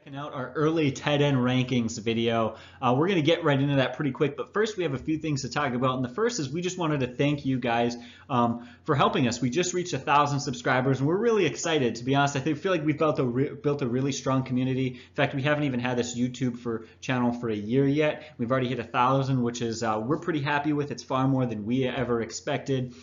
Checking out our early tight end rankings video. We're going to get right into that pretty quick, but first we have a few things to talk about. And the first is we just wanted to thank you guys for helping us. We just reached 1,000 subscribers, and we're really excited. To be honest, I feel like we've built a really strong community. In fact, we haven't even had this YouTube channel for a year yet. We've already hit 1,000, which is we're pretty happy with. It's far more than we ever expected.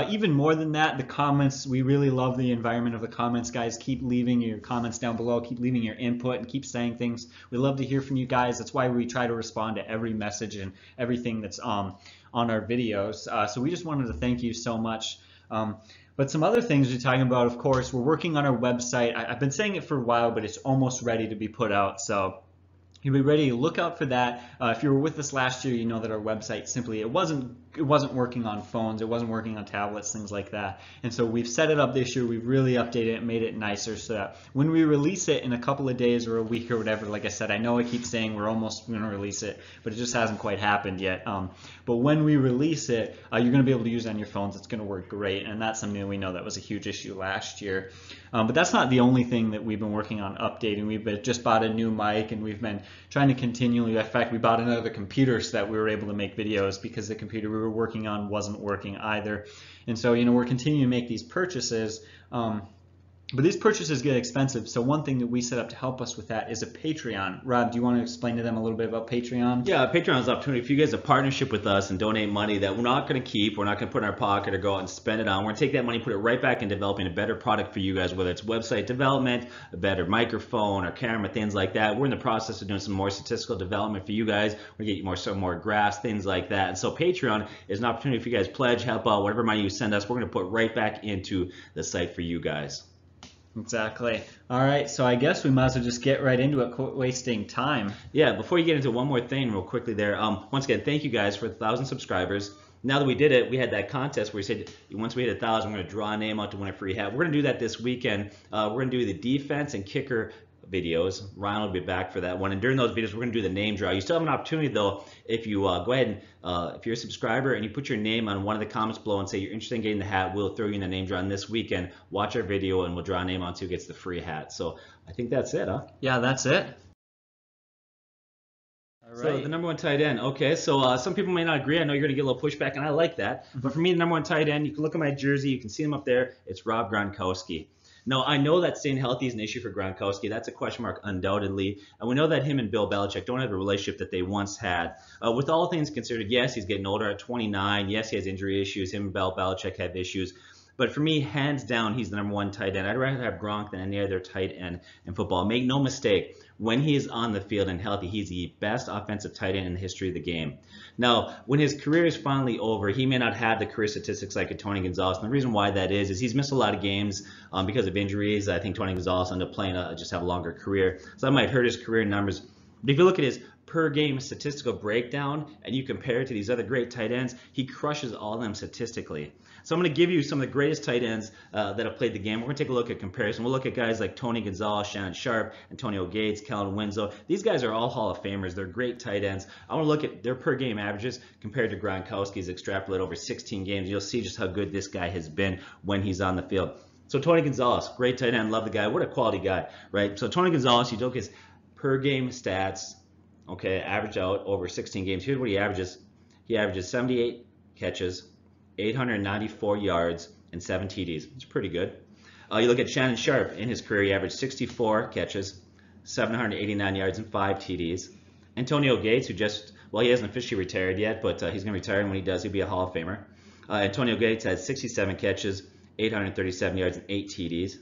Even more than that, the comments, we really love the environment of the comments, guys. Keep leaving your comments down below, keep leaving your input, and keep saying things. We love to hear from you guys. That's why we try to respond to every message and everything that's on our videos. So we just wanted to thank you so much. But some other things we're talking about, of course, we're working on our website. I've been saying it for a while, but it's almost ready to be put out. So you'll be ready to look out for that. If you were with us last year, you know that our website simply it wasn't working on phones, it wasn't working on tablets, things like that. And so we've set it up this year. We've really updated it and made it nicer so that when we release it in a couple of days or a week or whatever, like I said, I know I keep saying we're almost going to release it, but it just hasn't quite happened yet. But when we release it, you're going to be able to use it on your phones. It's going to work great, and that's something that we know that was a huge issue last year. But that's not the only thing that we've been working on updating. We've just bought a new mic, and we've been trying to continually, in fact, we bought another computer so that we were able to make videos because the computer we were working on wasn't working either. And so, we're continuing to make these purchases. But these purchases get expensive, so one thing that we set up to help us with that is a Patreon. Rob, do you want to explain to them a little bit about Patreon? Yeah, Patreon is an opportunity for you guys to partnership with us and donate money that we're not going to keep, we're not going to put in our pocket or go out and spend it on. We're going to take that money, put it right back in developing a better product for you guys, whether it's website development, a better microphone or camera, things like that. We're in the process of doing some more statistical development for you guys. We're going to get some more graphs, things like that. And so Patreon is an opportunity for you guys to pledge, help out, whatever money you send us, we're going to put right back into the site for you guys. Exactly. All right, so I guess we might as well just get right into it, quit wasting time. Yeah, before you get into one more thing real quickly there, once again, thank you guys for 1,000 subscribers. Now that we did it, we had that contest where we said once we hit 1,000, we're going to draw a name out to win a free hat. We're going to do that this weekend. We're going to do the defense and kicker videos. Ryan will be back for that one, and during those videos we're going to do the name draw. You still have an opportunity though if you go ahead and if you're a subscriber and you put your name on one of the comments below and say you're interested in getting the hat, we'll throw you in the name draw. And this weekend watch our video and we'll draw a name on who gets the free hat. So I think that's it, huh? Yeah, that's it. All right. So the number one tight end. Okay, so some people may not agree. I know you're going to get a little pushback, and I like that. But for me, the number one tight end, you can look at my jersey, you can see him up there. It's Rob Gronkowski. Now, I know that staying healthy is an issue for Gronkowski. That's a question mark, undoubtedly. And we know that him and Bill Belichick don't have a relationship that they once had. With all things considered, yes, he's getting older at 29. Yes, he has injury issues. Him and Bill Belichick have issues. But for me, hands down, he's the number one tight end. I'd rather have Gronk than any other tight end in football. Make no mistake, when he is on the field and healthy, he's the best offensive tight end in the history of the game. Now, when his career is finally over, he may not have the career statistics like a Tony Gonzalez. And the reason why that is he's missed a lot of games because of injuries. I think Tony Gonzalez ended up playing just have a longer career. So that might hurt his career numbers. But if you look at his per game statistical breakdown and you compare it to these other great tight ends, he crushes all of them statistically. So I'm going to give you some of the greatest tight ends that have played the game. We're going to take a look at comparison. We'll look at guys like Tony Gonzalez, Shannon Sharpe, Antonio Gates, Kellen Winslow. These guys are all Hall of Famers. They're great tight ends. I want to look at their per game averages compared to Gronkowski's, extrapolate over 16 games. You'll see just how good this guy has been when he's on the field. So Tony Gonzalez, great tight end, love the guy. What a quality guy, right? So Tony Gonzalez, you look at his per game stats, okay, average out over 16 games. Here's what he averages. He averages 78 catches, 894 yards, and 7 TDs. It's pretty good. You look at Shannon Sharpe. In his career, he averaged 64 catches, 789 yards, and 5 TDs. Antonio Gates, who he hasn't officially retired yet, but he's going to retire, and when he does, he'll be a Hall of Famer. Antonio Gates had 67 catches, 837 yards, and 8 TDs.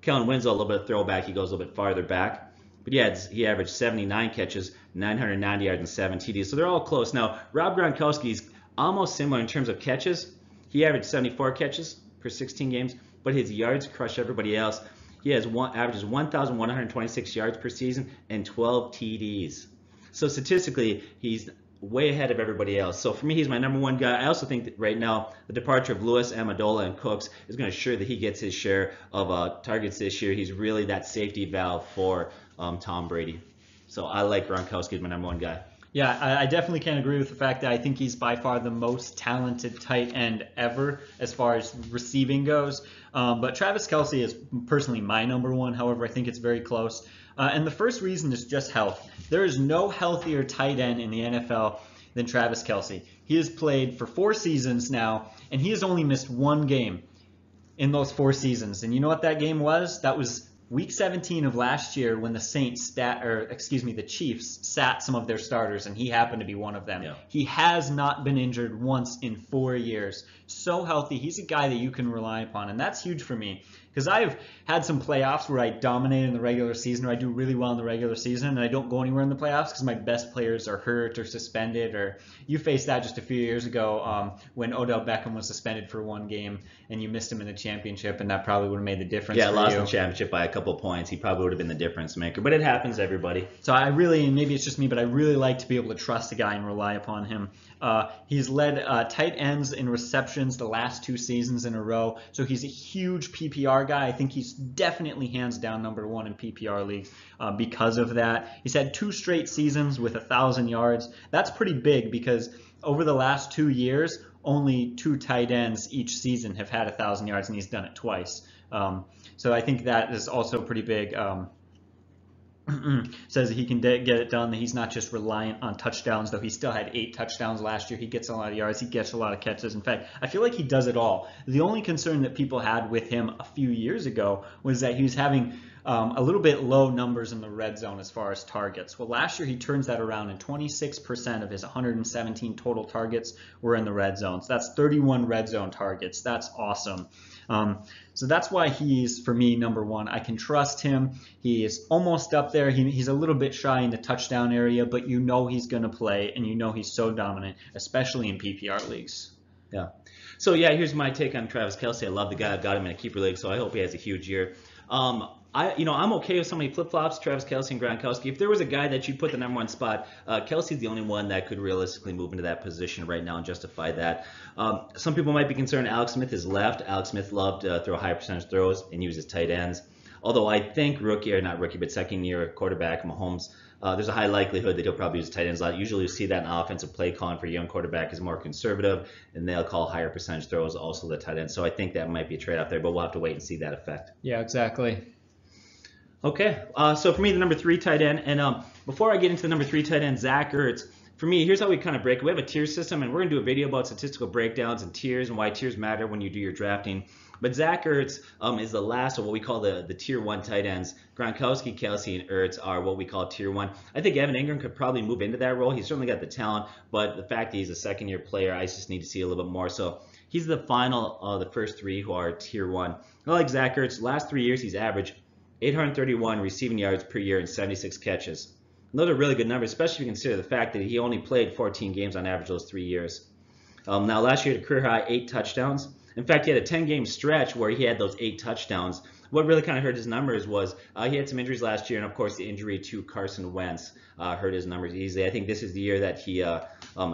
Kellen Winslow, a little bit of throwback. He goes a little bit farther back. But he averaged 79 catches, 990 yards, and 7 TDs. So they're all close. Now, Rob Gronkowski's almost similar in terms of catches. He averaged 74 catches per 16 games, but his yards crush everybody else. He averages 1,126 yards per season and 12 TDs. So statistically, he's way ahead of everybody else. So for me, he's my number one guy. I also think that right now, the departure of Lewis, Amendola, and Cooks is going to ensure that he gets his share of targets this year. He's really that safety valve for Tom Brady. So I like Gronkowski as my number one guy. Yeah, I definitely can agree with the fact that I think he's by far the most talented tight end ever as far as receiving goes. But Travis Kelce is personally my number one. However, I think it's very close. And the first reason is just health. There is no healthier tight end in the NFL than Travis Kelce. He has played for 4 seasons now, and he has only missed one game in those 4 seasons. And you know what that game was? That was Week 17 of last year when the Chiefs sat some of their starters, and he happened to be one of them. Yeah. He has not been injured once in 4 years. So healthy. He's a guy that you can rely upon, and that's huge for me because I've had some playoffs where I dominate in the regular season, or I do really well in the regular season, and I don't go anywhere in the playoffs because my best players are hurt or suspended. Or you faced that just a few years ago when Odell Beckham was suspended for 1 game, and you missed him in the championship, and that probably would have made the difference. Yeah, for lost you. the championship by a couple points. He probably would have been the difference maker, but it happens to everybody. So I really, and maybe it's just me, but I really like to be able to trust a guy and rely upon him. He's led tight ends in receptions the last 2 seasons in a row, so he's a huge PPR guy. I think he's definitely hands down number 1 in PPR leagues because of that. He's had 2 straight seasons with 1,000 yards. That's pretty big because over the last 2 years, only 2 tight ends each season have had 1,000 yards, and he's done it twice. So I think that is also pretty big. Says that he can get it done, that he's not just reliant on touchdowns, though he still had 8 touchdowns last year. He gets a lot of yards. He gets a lot of catches. In fact, I feel like he does it all. The only concern that people had with him a few years ago was that he was having a little bit low numbers in the red zone as far as targets. Well, last year he turns that around, and 26% of his 117 total targets were in the red zone. So that's 31 red zone targets. That's awesome. So that's why he's, for me, number 1. I can trust him. He is almost up there. He's a little bit shy in the touchdown area, but you know he's going to play, and you know he's so dominant, especially in PPR leagues. Yeah. So yeah, here's my take on Travis Kelce. I love the guy. I've got him in a keeper league, so I hope he has a huge year. I'm okay with somebody flip-flops, Travis Kelce and Gronkowski. If there was a guy that you'd put the number 1 spot, Kelce's the only one that could realistically move into that position right now and justify that. Some people might be concerned Alex Smith is left. Alex Smith loved to throw high percentage throws and use his tight ends. Although I think second-year quarterback Mahomes, there's a high likelihood that he'll probably use tight ends a lot. Usually you see that in offensive play calling for a young quarterback is more conservative, and they'll call higher percentage throws also the tight end. So I think that might be a trade-off there, but we'll have to wait and see that effect. Yeah, exactly. Okay, so for me, the number 3 tight end, and before I get into the number 3 tight end, Zach Ertz, for me, here's how we kind of break it. We have a tier system, and we're going to do a video about statistical breakdowns and tiers and why tiers matter when you do your drafting. But Zach Ertz is the last of what we call the tier 1 tight ends. Gronkowski, Kelce, and Ertz are what we call tier 1. I think Evan Ingram could probably move into that role. He's certainly got the talent, but the fact that he's a second-year player, I just need to see a little bit more. So he's the final of the first 3 who are tier 1. I like Zach Ertz. Last 3 years, he's averaged 831 receiving yards per year and 76 catches. And those are really good numbers, especially if you consider the fact that he only played 14 games on average those 3 years. Now, last year he had a career high 8 touchdowns. In fact, he had a 10-game stretch where he had those 8 touchdowns. What really kind of hurt his numbers was he had some injuries last year, and of course the injury to Carson Wentz hurt his numbers easily. I think this is the year that he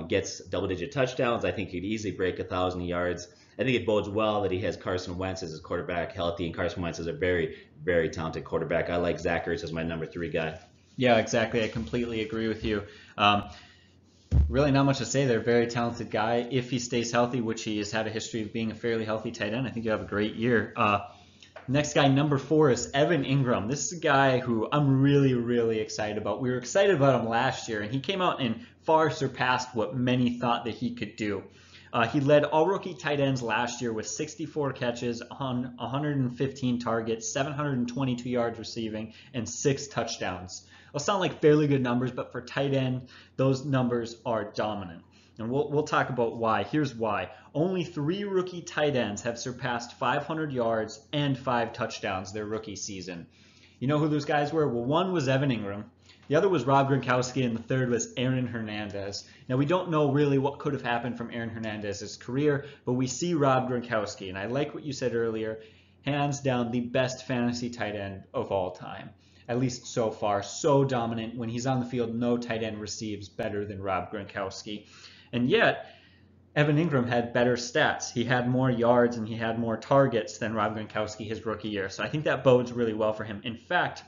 gets double-digit touchdowns. I think he'd easily break 1,000 yards. I think it bodes well that he has Carson Wentz as his quarterback healthy, and Carson Wentz is a very, very talented quarterback. I like Zach Ertz as my number 3 guy. Yeah, exactly. I completely agree with you. Really not much to say there. Very talented guy. If he stays healthy, which he has had a history of being a fairly healthy tight end, I think you'll have a great year. Next guy, number 4, is Evan Ingram. This is a guy who I'm really, really excited about. We were excited about him last year, and he came out and far surpassed what many thought that he could do. He led all rookie tight ends last year with 64 catches on 115 targets, 722 yards receiving, and 6 touchdowns. Those sound like fairly good numbers, but for tight end, those numbers are dominant. And we'll talk about why. Here's why. Only 3 rookie tight ends have surpassed 500 yards and 5 touchdowns their rookie season. You know who those guys were? Well, one was Evan Ingram. The other was Rob Gronkowski, and the third was Aaron Hernandez. Now, we don't know really what could have happened from Aaron Hernandez's career, but we see Rob Gronkowski, and I like what you said earlier, hands down the best fantasy tight end of all time, at least so far. So dominant. When he's on the field, no tight end receives better than Rob Gronkowski. And yet, Evan Ingram had better stats. He had more yards and he had more targets than Rob Gronkowski his rookie year. So I think that bodes really well for him. In fact,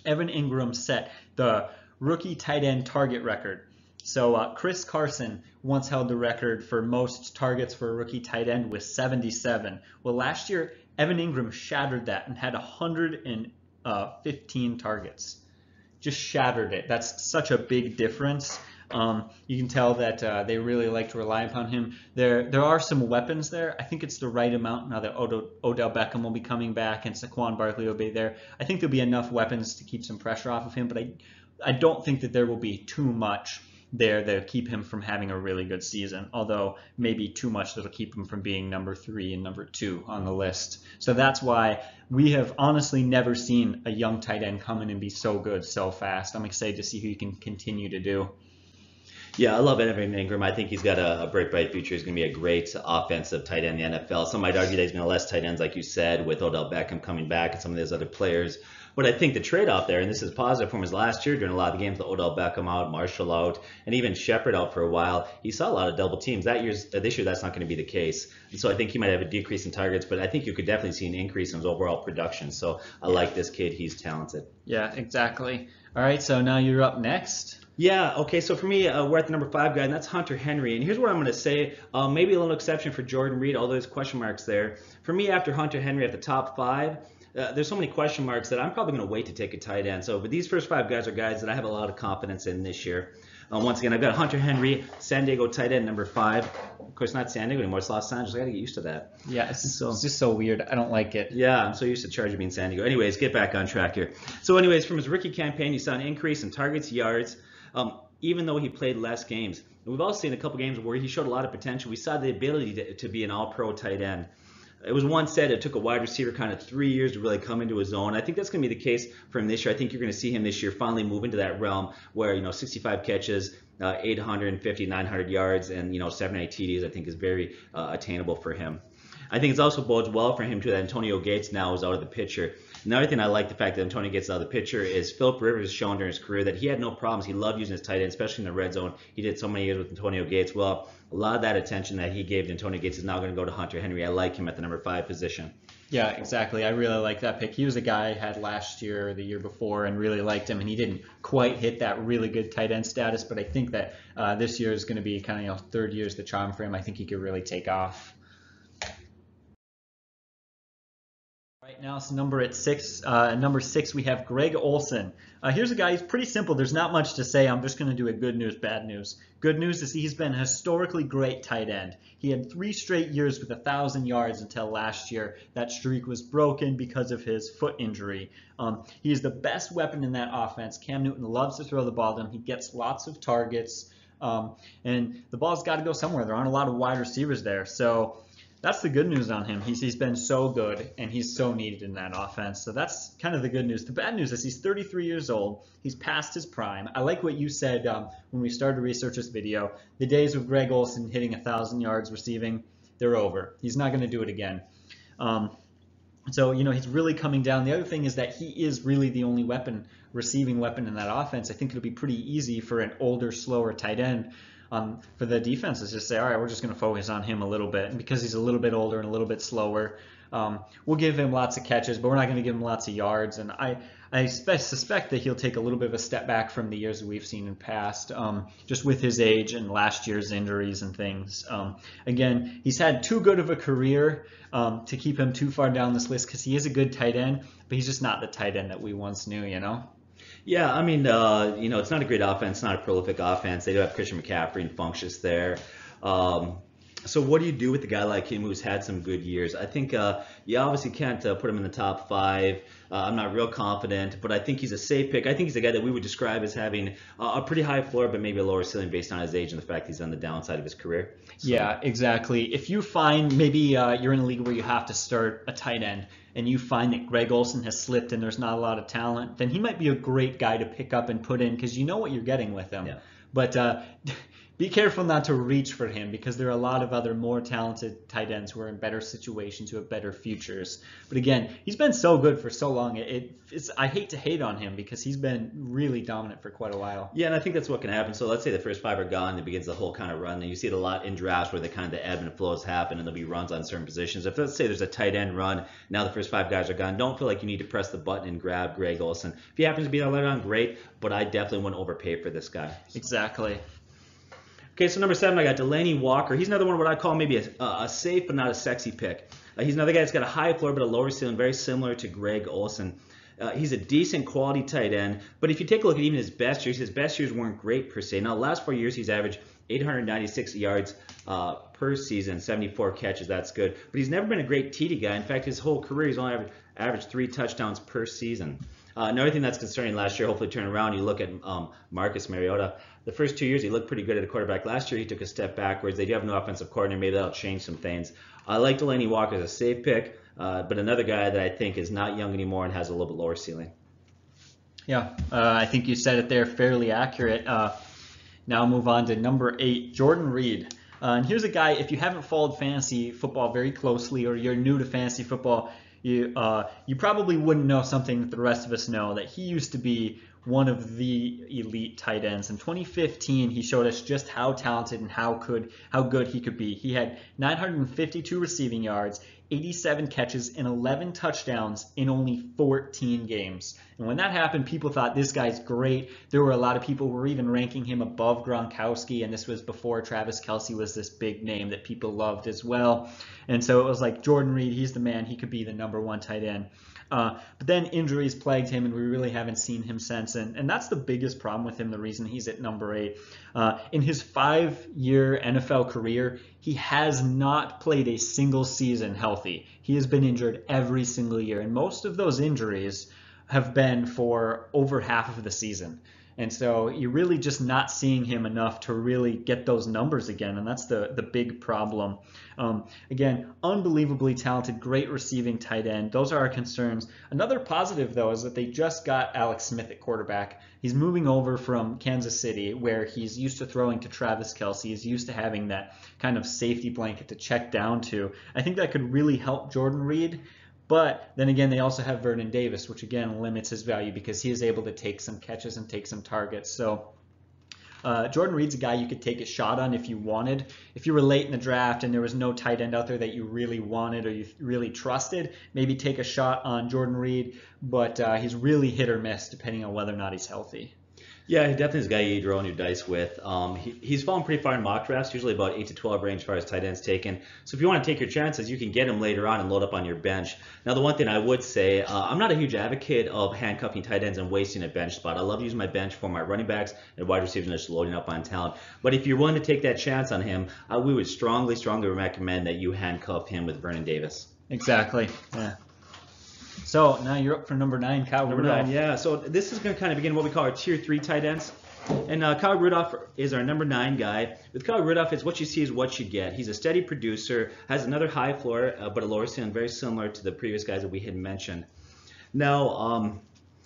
Evan Ingram set the rookie tight end target record So Chris Carson once held the record for most targets for a rookie tight end with 77. Well, last year, Evan Ingram shattered that and had 115 targets. Just shattered it. That's such a big difference. You can tell that they really like to rely upon him. There are some weapons there. I think it's the right amount now that Odell Beckham will be coming back and Saquon Barkley will be there. I think there'll be enough weapons to keep some pressure off of him, but I don't think that there will be too much there to keep him from having a really good season, although maybe too much that'll keep him from being number 3 and number 2 on the list. So that's why we have honestly never seen a young tight end come in and be so good so fast. I'm excited to see who he can continue to do. Yeah, I love Evan Ingram. I think he's got a bright future. He's going to be a great offensive tight end in the NFL. Some might argue that he's going to less tight ends, like you said, with Odell Beckham coming back and some of those other players. But I think the trade-off there, and this is positive from his last year during a lot of the games, with Odell Beckham out, Marshall out, and even Shepard out for a while, he saw a lot of double teams. This year, that's not going to be the case. And so I think he might have a decrease in targets, but I think you could definitely see an increase in his overall production. So I like this kid. He's talented. Yeah, exactly. All right, so now you're up next. Yeah, okay, so for me, we're at the number 5 guy, and that's Hunter Henry. And here's what I'm going to say. Maybe a little exception for Jordan Reed, although there's question marks there. For me, after Hunter Henry at the top 5, there's so many question marks that I'm probably going to wait to take a tight end. So, but these first 5 guys are guys that I have a lot of confidence in this year. Once again, I've got Hunter Henry, San Diego tight end, number 5. Of course, not San Diego anymore. It's Los Angeles. I got to get used to that. Yeah, it's just so weird. I don't like it. Yeah, I'm so used to Charger being San Diego. Anyways, get back on track here. So anyways, from his rookie campaign, you saw an increase in targets, yards, even though he played less games. And we've also seen a couple games where he showed a lot of potential. We saw the ability to be an all-pro tight end. It was once said it took a wide receiver kind of 3 years to really come into his own. I think that's going to be the case for him this year. I think you're going to see him this year finally move into that realm where, 65 catches, 850, 900 yards, and, 7 or 8 TDs I think is very attainable for him. I think it also bodes well for him, too, that Antonio Gates now is out of the picture. Another thing I like the fact that Antonio Gates is out of the picture is Philip Rivers has shown during his career that he had no problems. He loved using his tight end, especially in the red zone. He did so many years with Antonio Gates. Well, a lot of that attention that he gave to Antonio Gates is now going to go to Hunter Henry. I like him at the number 5 position. Yeah, exactly. I really like that pick. He was a guy I had last year or the year before and really liked him, and he didn't quite hit that really good tight end status, but I think that this year is going to be kind of, third year's the charm for him. I think he could really take off. Right now, so number 6, we have Greg Olsen. Here's a guy, he's pretty simple. There's not much to say. I'm just going to do a good news, bad news. Good news is he's been a historically great tight end. He had 3 straight years with 1,000 yards until last year. That streak was broken because of his foot injury. He is the best weapon in that offense. Cam Newton loves to throw the ball to him. He gets lots of targets, and the ball's got to go somewhere. There aren't a lot of wide receivers there, so that's the good news on him. He's been so good, and he's so needed in that offense. So that's kind of the good news. The bad news is he's 33 years old. He's past his prime. I like what you said when we started to research this video. The days of Greg Olsen hitting 1,000 yards receiving, they're over. He's not going to do it again. So, he's really coming down. The other thing is that he is really the only receiving weapon in that offense. I think it'll be pretty easy for an older, slower tight end for the defense is just say, all right, we're just going to focus on him a little bit. And because he's a little bit older and a little bit slower, we'll give him lots of catches, but we're not going to give him lots of yards. And I suspect that he'll take a little bit of a step back from the years that we've seen in past, just with his age and last year's injuries and things. Again, he's had too good of a career to keep him too far down this list because he is a good tight end, but he's just not the tight end that we once knew, Yeah, I mean, it's not a great offense, not a prolific offense. They do have Christian McCaffrey and Funchess there. So what do you do with a guy like him who's had some good years? I think you obviously can't put him in the top 5. I'm not real confident, but I think he's a safe pick. I think he's a guy that we would describe as having a pretty high floor, but maybe a lower ceiling based on his age and the fact he's on the downside of his career. So. Yeah, exactly. If you find maybe you're in a league where you have to start a tight end, and you find that Greg Olsen has slipped and there's not a lot of talent, then he might be a great guy to pick up and put in because you know what you're getting with him. Yeah. But be careful not to reach for him because there are a lot of other more talented tight ends who are in better situations, who have better futures. But again, he's been so good for so long. I hate to hate on him because he's been really dominant for quite a while. Yeah, and I think that's what can happen. So let's say the first 5 are gone, it begins the whole kind of run. And you see it a lot in drafts where the kind of the ebb and flows happen and there'll be runs on certain positions. If let's say there's a tight end run, now the first 5 guys are gone, don't feel like you need to press the button and grab Greg Olsen. If he happens to be there later on, great, but I definitely wouldn't overpay for this guy. Exactly. Okay, so number 7, I got Delanie Walker. He's another one what I call maybe a safe but not a sexy pick. He's another guy that's got a high floor but a lower ceiling, very similar to Greg Olsen. He's a decent quality tight end, but if you take a look at even his best years weren't great per se. Now, the last 4 years, he's averaged 896 yards per season, 74 catches. That's good. But he's never been a great TD guy. In fact, his whole career, he's only averaged 3 touchdowns per season. Another thing that's concerning last year, hopefully turn around, you look at Marcus Mariota. The first 2 years, he looked pretty good at a quarterback. Last year, he took a step backwards. They do have no offensive coordinator. Maybe that'll change some things. I like Delanie Walker as a safe pick, but another guy that I think is not young anymore and has a little bit lower ceiling. Yeah, I think you said it there fairly accurate. Now move on to number 8, Jordan Reed. And here's a guy, if you haven't followed fantasy football very closely or you're new to fantasy football, you probably wouldn't know something that the rest of us know, that he used to be one of the elite tight ends. In 2015, he showed us just how talented and how good he could be. He had 952 receiving yards, 87 catches, and 11 touchdowns in only 14 games. And when that happened, people thought this guy's great. There were a lot of people who were even ranking him above Gronkowski, and this was before Travis Kelce was this big name that people loved as well. And so it was like, Jordan Reed, he's the man. He could be the number 1 tight end. But then injuries plagued him, and we really haven't seen him since. And that's the biggest problem with him, the reason he's at number 8. In his 5-year NFL career, he has not played a single season healthy. He has been injured every single year, and most of those injuries have been for over half of the season. And so you're really just not seeing him enough to really get those numbers again, and that's the big problem. Again, unbelievably talented, great receiving tight end. Those are our concerns. Another positive, though, is that they just got Alex Smith at quarterback. He's moving over from Kansas City, where he's used to throwing to Travis Kelce. He's used to having that kind of safety blanket to check down to. I think that could really help Jordan Reed. But then again, they also have Vernon Davis, which again limits his value because he is able to take some catches and take some targets. So Jordan Reed's a guy you could take a shot on if you wanted. If you were late in the draft and there was no tight end out there that you really wanted or you really trusted, maybe take a shot on Jordan Reed. But he's really hit or miss depending on whether or not he's healthy. Yeah, he definitely is a guy you'd roll on your dice with. He's fallen pretty far in mock drafts, usually about 8 to 12 range as far as tight ends taken. So if you want to take your chances, you can get him later on and load up on your bench. Now, the one thing I would say, I'm not a huge advocate of handcuffing tight ends and wasting a bench spot. I love using my bench for my running backs and wide receivers and just loading up on talent. But if you're willing to take that chance on him, we would strongly recommend that you handcuff him with Vernon Davis. Exactly. Yeah. So now you're up for number 9, Kyle Rudolph. Number 9, yeah. So this is going to kind of begin what we call our tier 3 tight ends. And Kyle Rudolph is our number 9 guy. With Kyle Rudolph, it's what you see is what you get. He's a steady producer, has another high floor, but a lower ceiling, very similar to the previous guys that we had mentioned. Now,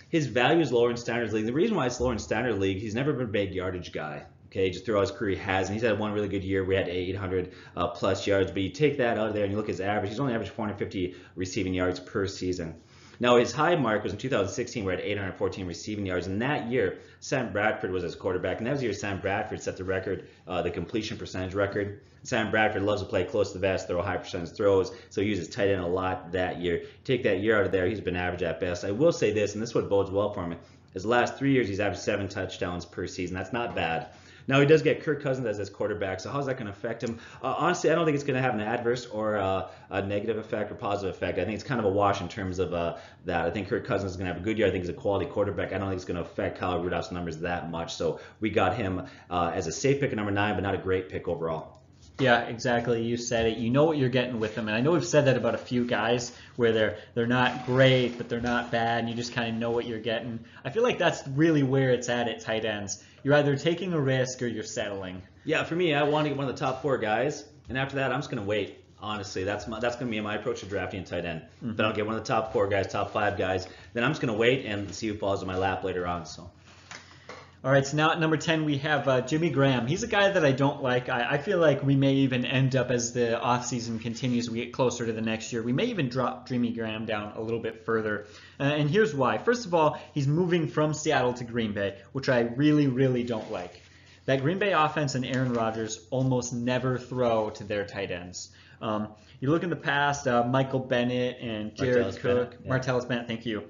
his value is lower in Standard League. The reason why it's lower in Standard League, he's never been a big yardage guy. Okay, just throughout his career he has, and he's had one really good year. We had 800 plus yards, but you take that out of there and you look at his average. He's only averaged 450 receiving yards per season. Now, his high mark was in 2016, where he had 814 receiving yards. And that year, Sam Bradford was his quarterback. And that was the year Sam Bradford set the record, the completion percentage record. Sam Bradford loves to play close to the vest, throw high percentage throws, so he uses tight end a lot that year. Take that year out of there, he's been average at best. I will say this, and this is what bodes well for him. His last 3 years, he's averaged 7 touchdowns per season. That's not bad. Now, he does get Kirk Cousins as his quarterback, so how's that going to affect him? Honestly, I don't think it's going to have an adverse or a negative effect or positive effect. I think it's kind of a wash in terms of that. I think Kirk Cousins is going to have a good year. I think he's a quality quarterback. I don't think it's going to affect Kyle Rudolph's numbers that much, so we got him as a safe pick at number 9, but not a great pick overall. Yeah, exactly. You said it. You know what you're getting with them. And I know we've said that about a few guys where they're not great, but they're not bad, and you just kind of know what you're getting. I feel like that's really where it's at tight ends. You're either taking a risk or you're settling. Yeah, for me, I want to get one of the top 4 guys, and after that, I'm just going to wait. Honestly, that's going to be my approach to drafting a tight end. Mm-hmm. Then I'll get one of the top 4 guys, top 5 guys. Then I'm just going to wait and see who falls in my lap later on. So. All right, so now at number 10, we have Jimmy Graham. He's a guy that I don't like. I feel like we may even end up, as the offseason continues, we get closer to the next year, we may even drop Jimmy Graham down a little bit further. And here's why. First of all, he's moving from Seattle to Green Bay, which I really, really don't like. That Green Bay offense and Aaron Rodgers almost never throw to their tight ends. You look in the past, Michael Bennett and Jared Cook, Martellus Bennett, thank you.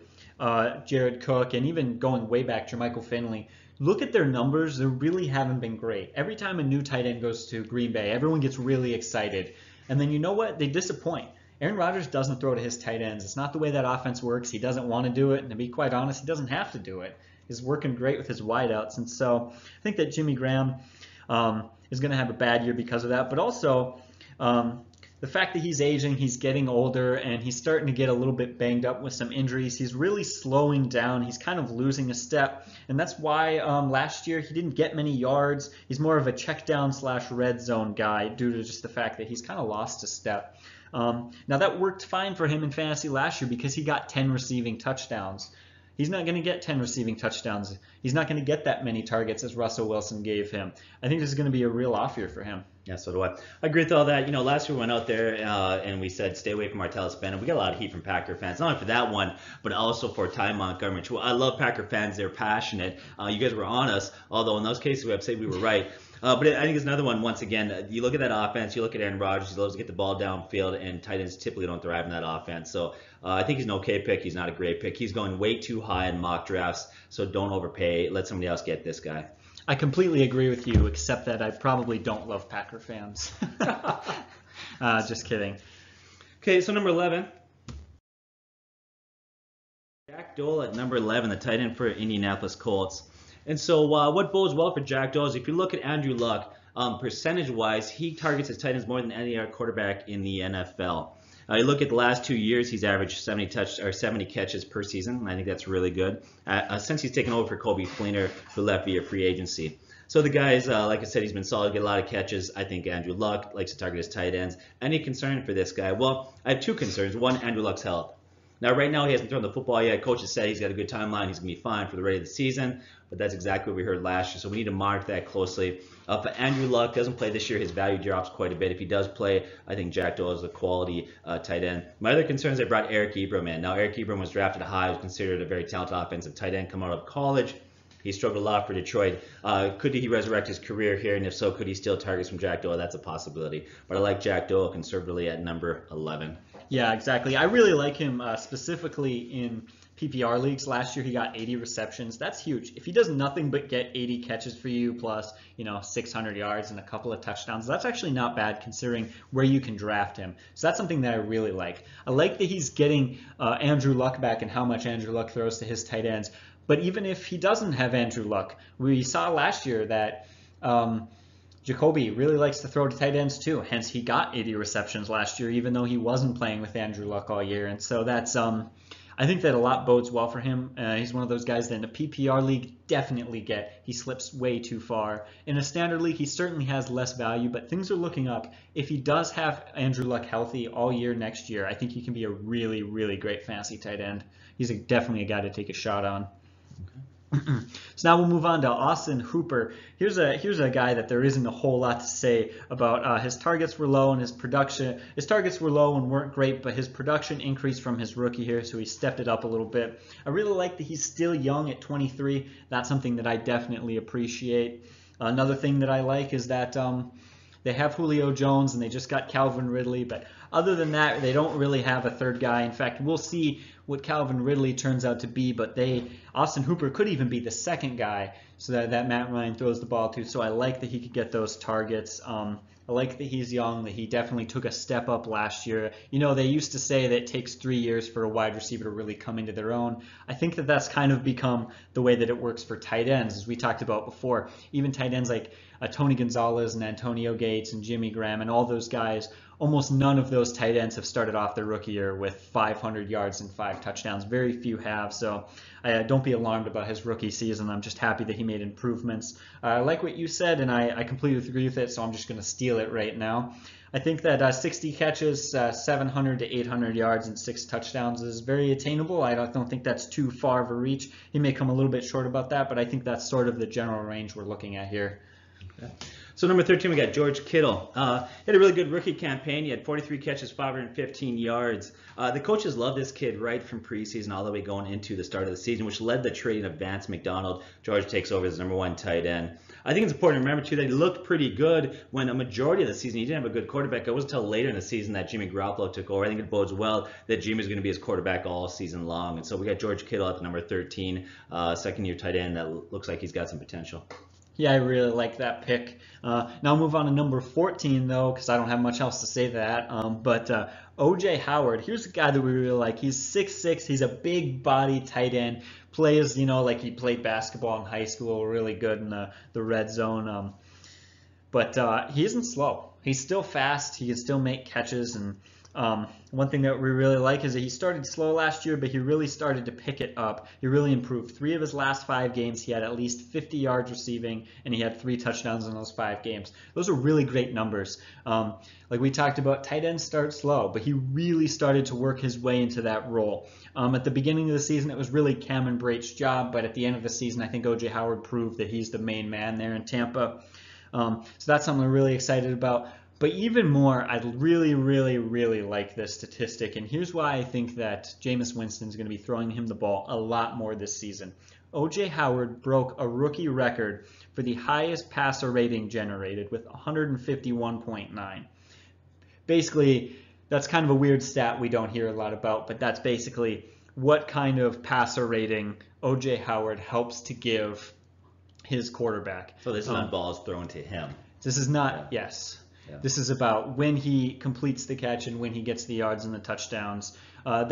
Jared Cook, and even going way back, Jermichael Finley. Look at their numbers. They really haven't been great. Every time a new tight end goes to Green Bay, everyone gets really excited. And then you know what? They disappoint. Aaron Rodgers doesn't throw to his tight ends. It's not the way that offense works. He doesn't want to do it. And to be quite honest, he doesn't have to do it. He's working great with his wideouts. And so I think that Jimmy Graham is going to have a bad year because of that. But also, the fact that he's aging, he's getting older, and he's starting to get a little bit banged up with some injuries. He's really slowing down. He's kind of losing a step, and that's why last year he didn't get many yards. He's more of a check down / red zone guy due to just the fact that he's kind of lost a step. Now that worked fine for him in fantasy last year because he got 10 receiving touchdowns. He's not going to get 10 receiving touchdowns. He's not going to get that many targets as Russell Wilson gave him. I think this is going to be a real off year for him. Yeah, so do I. I agree with all that. You know, last year we went out there and we said stay away from Martellus Bennett. We got a lot of heat from Packer fans, not only for that one, but also for Ty Montgomery. I love Packer fans. They're passionate. You guys were on us, although in those cases we have to say we were right. But I think it's another one, once again, you look at that offense, you look at Aaron Rodgers, he loves to get the ball downfield, and tight ends typically don't thrive in that offense. So I think he's an okay pick. He's not a great pick. He's going way too high in mock drafts, so don't overpay. Let somebody else get this guy. I completely agree with you, except that I probably don't love Packer fans. Just kidding. Okay, so number 11. Jack Doyle at number 11, the tight end for Indianapolis Colts. And so what bodes well for Jack Doyle is if you look at Andrew Luck, percentage-wise, he targets his tight ends more than any other quarterback in the NFL. You look at the last 2 years, he's averaged 70 catches per season, and I think that's really good. Since he's taken over for Coby Fleener, who left via free agency. So the guys, like I said, he's been solid, get a lot of catches. I think Andrew Luck likes to target his tight ends. Any concern for this guy? Well, I have two concerns. One, Andrew Luck's health. Now, right now, he hasn't thrown the football yet. Coach has said he's got a good timeline. He's going to be fine for the rest of the season. But that's exactly what we heard last year, so we need to monitor that closely. If Andrew Luck doesn't play this year, his value drops quite a bit. If he does play, I think Jack Doyle is a quality tight end. My other concern is I brought Eric Ebron in. Now, Eric Ebron was drafted high, was considered a very talented offensive tight end coming out of college. He struggled a lot for Detroit. Could he resurrect his career here? And if so, could he steal targets from Jack Doyle? That's a possibility. But I like Jack Doyle conservatively at number 11. Yeah, exactly. I really like him specifically in PPR leagues. Last year he got 80 receptions. That's huge. If he does nothing but get 80 catches for you plus, 600 yards and a couple of touchdowns, that's actually not bad considering where you can draft him. So that's something that I really like. I like that he's getting Andrew Luck back and how much Andrew Luck throws to his tight ends. But even if he doesn't have Andrew Luck, we saw last year that Jacoby really likes to throw to tight ends too. Hence, he got 80 receptions last year, even though he wasn't playing with Andrew Luck all year. And so that's, I think that a lot bodes well for him. He's one of those guys that in a PPR league definitely get. He slips way too far. In a standard league, he certainly has less value, but things are looking up. If he does have Andrew Luck healthy all year next year, I think he can be a really, really great fantasy tight end. He's definitely a guy to take a shot on. So now we'll move on to Austin Hooper. Here's a guy that there isn't a whole lot to say about. His targets were low and his production. His targets were low and weren't great, but his production increased from his rookie here, so he stepped it up a little bit. I really like that he's still young at 23. That's something that I definitely appreciate. Another thing that I like is that they have Julio Jones and they just got Calvin Ridley, but other than that, they don't really have a third guy. In fact, we'll see what Calvin Ridley turns out to be, but Austin Hooper could even be the second guy so that Matt Ryan throws the ball to. So I like that he could get those targets. I like that he's young, that he definitely took a step up last year. They used to say that it takes 3 years for a wide receiver to really come into their own. I think that that's kind of become the way that it works for tight ends, as we talked about before. Even tight ends like Tony Gonzalez and Antonio Gates and Jimmy Graham and all those guys, almost none of those tight ends have started off their rookie year with 500 yards and 5 touchdowns. Very few have, so don't be alarmed about his rookie season. I'm just happy that he made improvements. I like what you said, and I completely agree with it, so I'm just going to steal it right now. I think that 60 catches, 700 to 800 yards, and 6 touchdowns is very attainable. I don't think that's too far of a reach. He may come a little bit short about that, but I think that's sort of the general range we're looking at here. Okay. So number 13, we got George Kittle. He had a really good rookie campaign. He had 43 catches, 515 yards. The coaches love this kid right from preseason all the way going into the start of the season, which led the trading of Vance McDonald. George takes over as number 1 tight end. I think it's important to remember, too, that he looked pretty good when a majority of the season he didn't have a good quarterback. It wasn't until later in the season that Jimmy Garoppolo took over. I think it bodes well that Jimmy's going to be his quarterback all season long. And so we got George Kittle at the number 13, second-year tight end that looks like he's got some potential. Yeah, I really like that pick. Now I'll move on to number 14, though, because I don't have much else to say to that. But O.J. Howard, here's a guy that we really like. He's 6'6". He's a big body tight end. Plays, like he played basketball in high school, really good in the red zone. But he isn't slow. He's still fast. He can still make catches. And one thing that we really like is that he started slow last year, but he really started to pick it up. He really improved. 3 of his last 5 games, he had at least 50 yards receiving, and he had 3 touchdowns in those 5 games. Those are really great numbers. Like we talked about, tight ends start slow, but he really started to work his way into that role. At the beginning of the season, it was really Cameron Brate's job, but at the end of the season, I think O.J. Howard proved that he's the main man there in Tampa. So that's something I'm really excited about. But even more, I really, really, really like this statistic. And here's why I think that Jameis Winston's going to be throwing him the ball a lot more this season. O.J. Howard broke a rookie record for the highest passer rating generated with 151.9. Basically, that's kind of a weird stat we don't hear a lot about, but that's basically what kind of passer rating O.J. Howard helps to give his quarterback. So this is on balls thrown to him. This is not, yes. Yeah. This is about when he completes the catch and when he gets the yards and the touchdowns. What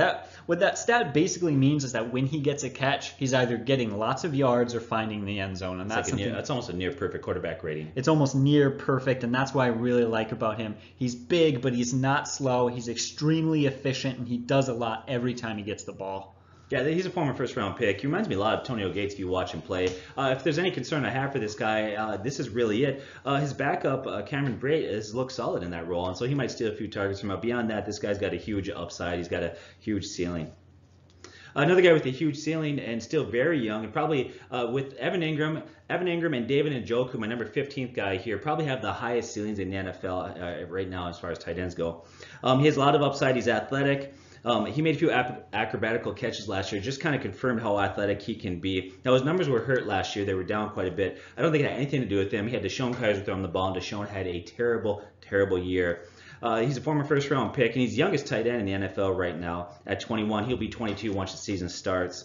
that stat basically means is that when he gets a catch, he's either getting lots of yards or finding the end zone, and that's almost a near perfect quarterback rating. It's almost near perfect, and that's what I really like about him. He's big, but he's not slow. He's extremely efficient, and he does a lot every time he gets the ball. Yeah, he's a former first-round pick. He reminds me a lot of Antonio Gates if you watch him play. If there's any concern I have for this guy, this is really it. His backup, Cameron Brate, has looked solid in that role, and so he might steal a few targets from him. Beyond that, this guy's got a huge upside. He's got a huge ceiling. Another guy with a huge ceiling and still very young, and probably with Evan Ingram and David Njoku, my number 15th guy here, probably have the highest ceilings in the NFL right now as far as tight ends go. He has a lot of upside. He's athletic. He made a few acrobatical catches last year, just kind of confirmed how athletic he can be. Now, his numbers were hurt last year. They were down quite a bit. I don't think it had anything to do with him. He had Deshaun Kaiser throwing the ball, and Deshaun had a terrible, terrible year. He's a former first-round pick, and he's the youngest tight end in the NFL right now at 21. He'll be 22 once the season starts.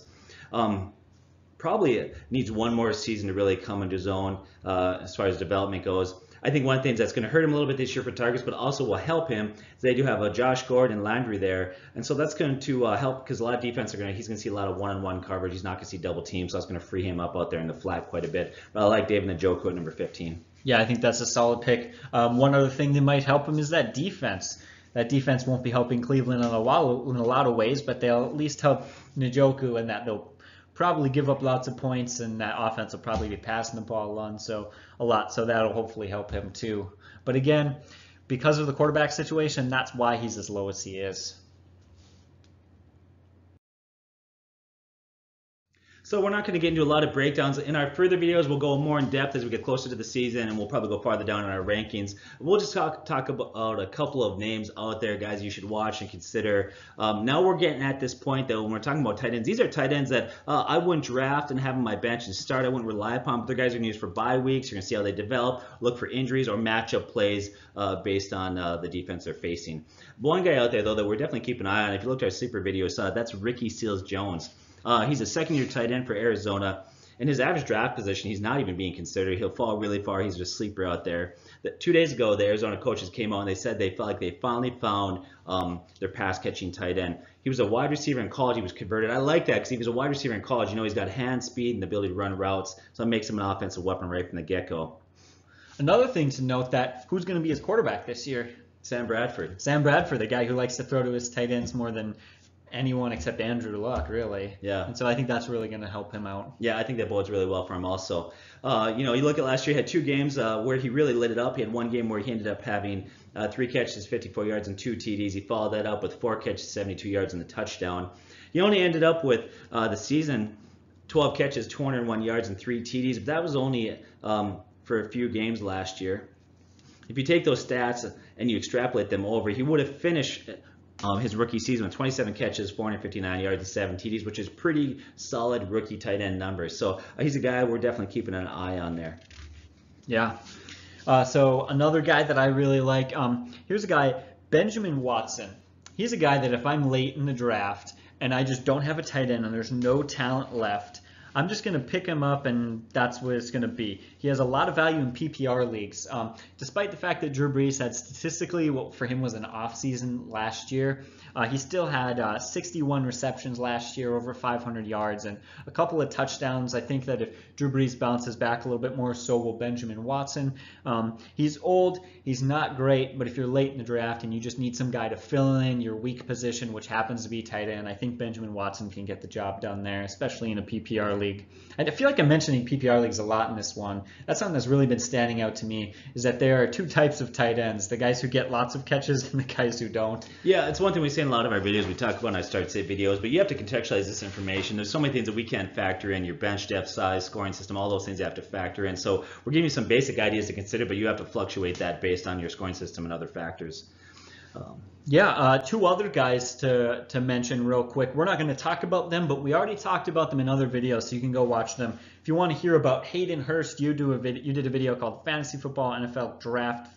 Probably needs one more season to really come into his own as far as development goes. I think one of the things that's going to hurt him a little bit this year for targets, but also will help him, is they do have Josh Gordon and Landry there, and so that's going to help because a lot of defense he's going to see a lot of one-on-one coverage. He's not going to see double teams, so that's going to free him up out there in the flat quite a bit. But I like David Njoku at number 15. Yeah, I think that's a solid pick. One other thing that might help him is that defense. That defense won't be helping Cleveland in a lot of ways, but they'll at least help Njoku in that they'll probably give up lots of points, and that offense will probably be passing the ball a lot, so that'll hopefully help him too. But again, because of the quarterback situation, that's why he's as low as he is. So we're not going to get into a lot of breakdowns. In our further videos, we'll go more in depth as we get closer to the season, and we'll probably go farther down in our rankings. We'll just talk about a couple of names out there, guys, you should watch and consider. Now we're getting at this point, though, when we're talking about tight ends. These are tight ends that I wouldn't draft and have on my bench and start. I wouldn't rely upon, but they're guys you're going to use for bye weeks. You're going to see how they develop, look for injuries or matchup plays based on the defense they're facing. One guy out there, though, that we're definitely keeping an eye on, if you looked at our sleeper video, that's Ricky Seals-Jones. He's a second-year tight end for Arizona. In his average draft position, he's not even being considered. He'll fall really far. He's just a sleeper out there. 2 days ago, the Arizona coaches came out and they said they felt like they finally found their pass-catching tight end. He was a wide receiver in college. He was converted. I like that because he was a wide receiver in college. He's got hand speed and the ability to run routes, so it makes him an offensive weapon right from the get-go. Another thing to note, that who's going to be his quarterback this year? Sam Bradford. Sam Bradford, the guy who likes to throw to his tight ends more than anyone except Andrew Luck, really. Yeah. And so I think that's really going to help him out. Yeah, I think that bodes really well for him also. You look at last year, he had 2 games where he really lit it up. He had one game where he ended up having 3 catches, 54 yards, and 2 TDs. He followed that up with 4 catches, 72 yards, and the touchdown. He only ended up with the season 12 catches, 201 yards, and 3 TDs. But that was only for a few games last year. if you take those stats and you extrapolate them over, he would have finished his rookie season with 27 catches, 459 yards, and 7 TDs, which is pretty solid rookie tight end numbers. So he's a guy we're definitely keeping an eye on there. Yeah. So another guy that I really like, here's a guy, Benjamin Watson. He's a guy that if I'm late in the draft and I just don't have a tight end and there's no talent left, I'm just going to pick him up, and that's what it's going to be. He has a lot of value in PPR leagues. Despite the fact that Drew Brees had statistically what for him was an off season last year, he still had 61 receptions last year, over 500 yards, and a couple of touchdowns. I think that if Drew Brees bounces back a little bit more, so will Benjamin Watson. He's old, he's not great, but if you're late in the draft and you just need some guy to fill in your weak position, which happens to be tight end, I think Benjamin Watson can get the job done there, especially in a PPR league. And I feel like I'm mentioning PPR leagues a lot in this one. That's something that's really been standing out to me, is that there are two types of tight ends, the guys who get lots of catches and the guys who don't. Yeah, it's one thing we say in a lot of our videos. We talk about in our start sit videos, but you have to contextualize this information. There's so many things that we can't factor in, your bench depth, size, scoring system, all those things you have to factor in. So we're giving you some basic ideas to consider, but you have to fluctuate that based on your scoring system and other factors. Two other guys to mention real quick. We're not going to talk about them, but we already talked about them in other videos, so you can go watch them. If you want to hear about Hayden Hurst, you did a video called Fantasy Football NFL Draft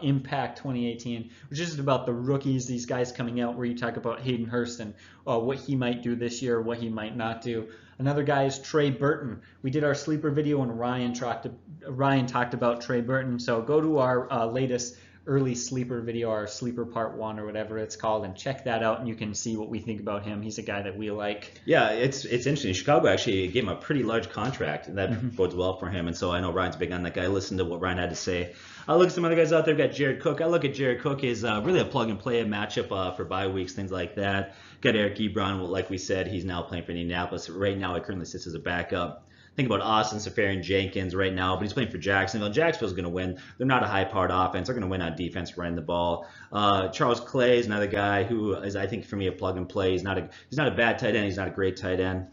Impact 2018, which is about the rookies, these guys coming out, where you talk about Hayden Hurst and what he might do this year, what he might not do. Another guy is Trey Burton. We did our sleeper video and Ryan talked about Trey Burton, so go to our latest early sleeper video, our sleeper part 1 or whatever it's called, and check that out, and you can see what we think about him. He's a guy that we like. Yeah, it's interesting. Chicago actually gave him a pretty large contract, and that bodes well for him. And so I know Ryan's big on that guy. Listen to what Ryan had to say. I look at some other guys out there. We've got Jared Cook. I look at Jared Cook as really a plug and play matchup for bye weeks, things like that. Got Eric Ebron. Well, like we said, he's now playing for Indianapolis. Right now, he currently sits as a backup. Think about Austin Seferian-Jenkins right now, but he's playing for Jacksonville. Jacksonville's going to win. They're not a high-powered offense. They're going to win on defense, running the ball. Charles Clay is another guy who is, I think, for me, a plug and play. He's not a bad tight end. He's not a great tight end.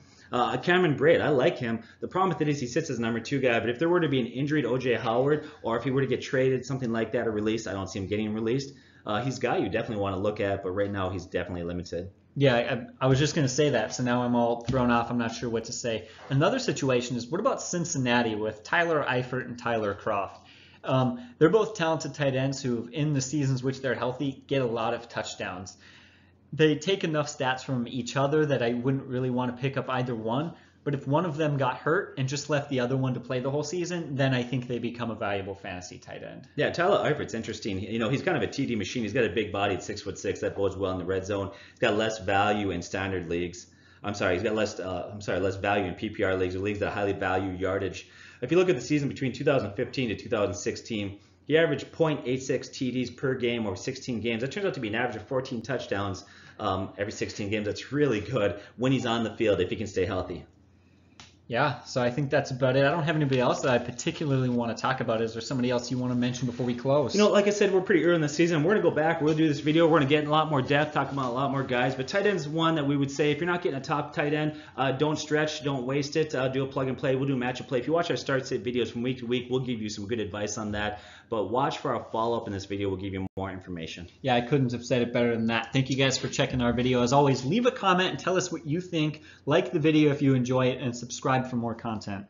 Cameron Braid, I like him. The problem with it is he sits as number 2 guy, but if there were to be an injury to O.J. Howard, or if he were to get traded, something like that, or released, I don't see him getting released. He's a guy you definitely want to look at, but right now he's definitely limited. Yeah, I was just going to say that, so now I'm all thrown off. I'm not sure what to say. Another situation is, what about Cincinnati with Tyler Eifert and Tyler Kroft? They're both talented tight ends who, in the seasons which they're healthy, get a lot of touchdowns. They take enough stats from each other that I wouldn't really want to pick up either one. But if one of them got hurt and just left the other one to play the whole season, then I think they become a valuable fantasy tight end. Yeah, Tyler Eifert's interesting. You know, he's kind of a TD machine. He's got a big body at 6'6". That bodes well in the red zone. He's got less value in standard leagues. He's got less value in PPR leagues or leagues that highly value yardage. If you look at the season between 2015 to 2016, he averaged 0.86 TDs per game over 16 games. That turns out to be an average of 14 touchdowns every 16 games. That's really good when he's on the field if he can stay healthy. Yeah, so I think that's about it. I don't have anybody else that I particularly want to talk about. Is there somebody else you want to mention before we close? You know, like I said, we're pretty early in the season. We're going to go back. We'll do this video. We're going to get in a lot more depth, talk about a lot more guys. But tight end is one that we would say, if you're not getting a top tight end, don't stretch, don't waste it. Do a plug and play. We'll do a matchup play. If you watch our start sit videos from week to week, we'll give you some good advice on that. But watch for our follow-up in this video. We'll give you more information. Yeah, I couldn't have said it better than that. Thank you guys for checking our video. As always, leave a comment and tell us what you think. Like the video if you enjoy it, and subscribe for more content.